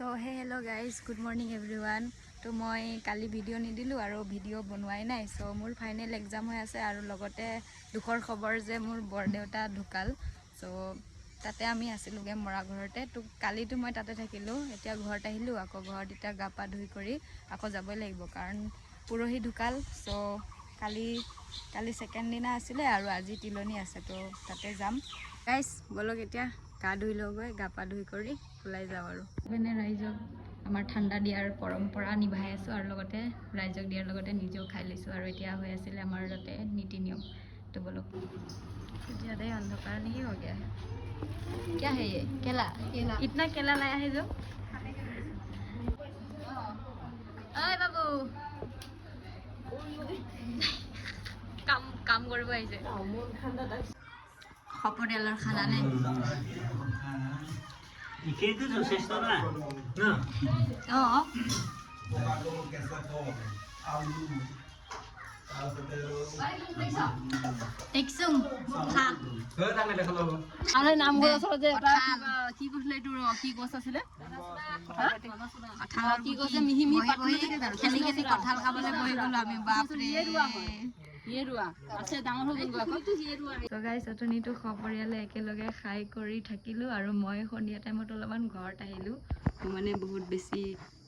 So hey hello guys, good morning everyone. তো মই কালি video নিদিলো আৰু ভিডিও বনোৱাই নাই। সো মোৰ ফাইনেল এক্সাম হৈ আছে আৰু লগতে দুখৰ খবৰ যে মোৰ বৰদেউতা ঢুকাল। সো তাতে আমি আছিলোগে মৰা ঘৰতে। তো কালিটো মই তাতে থাকিলো, এতিয়া ঘৰত আহিলো, আকৌ ঘৰত এতিয়া গা পা ধুই কৰি আকৌ যাবই লাগিব কাৰণ পুৰহি ঢুকাল। সো কালি সেকেন্ড দিনা আছিলে আৰু আজি তিলনি আছে, তো তাতে যাম। গাইস বলক এতিয়া গা ধুই লওঁগৈ, গা পা ধুই কৰি ওলাই যাওঁ আৰু মানে ৰাইজক আমাৰ ঠাণ্ডা দিয়াৰ পৰম্পৰা নিভাই আছোঁ আৰু লগতে ৰাইজক দিয়াৰ লগতে নিজেও খাই লৈছোঁ। আৰু এতিয়া হৈ আছিলে আমাৰ তাতে নীতি নিয়ম। তো বলক ज़्यादा अंधकार नहीं हो गया है क्या है ये केला इतना केला लाया है जो अय बाबू কাম কৰিব আহিছে সপৰিয়ালৰ খানা নে ইকেইটো যথেষ্ট না অঁ একসুম খা আরে নাম গো আসলে কি কইলে এটু কি গছ আছিলে কঁঠাল কি কৈছে মিহি মিহি পাতলি খেলি খেলি কঁঠাল খাবলৈ বহি গলো আমি বাপ ৰে ইয়েৰুৱা আছে ডাঙৰ হৈ গ'ল আকৌ তো গাইস অতনিটো খপৰিয়ালে একেলগে খাই কৰি থাকিলো আৰু মই সন্ধিয়া টাইমত অলপমান ঘৰত আহিলো। মানে বহুত বেছি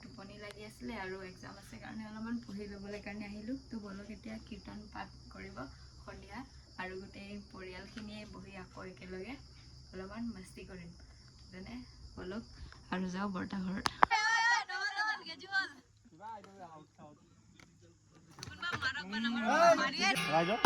টোপনি লাগি আছিলে আৰু এক্সাম আছে কাৰণে অলপমান পঢ়ি ল'বলৈ কাৰণে আহিলো। তো বলক এতিয়া কীৰ্তন পাঠ কৰিব সন্ধিয়া আৰু গোটেই পৰিয়ালখিনিয়ে বহি আকৌ একেলগে অলপমান মস্তি কৰিম। যেনে বলক আৰু যাওঁ বৰ্তা ঘৰত। ৰাইজক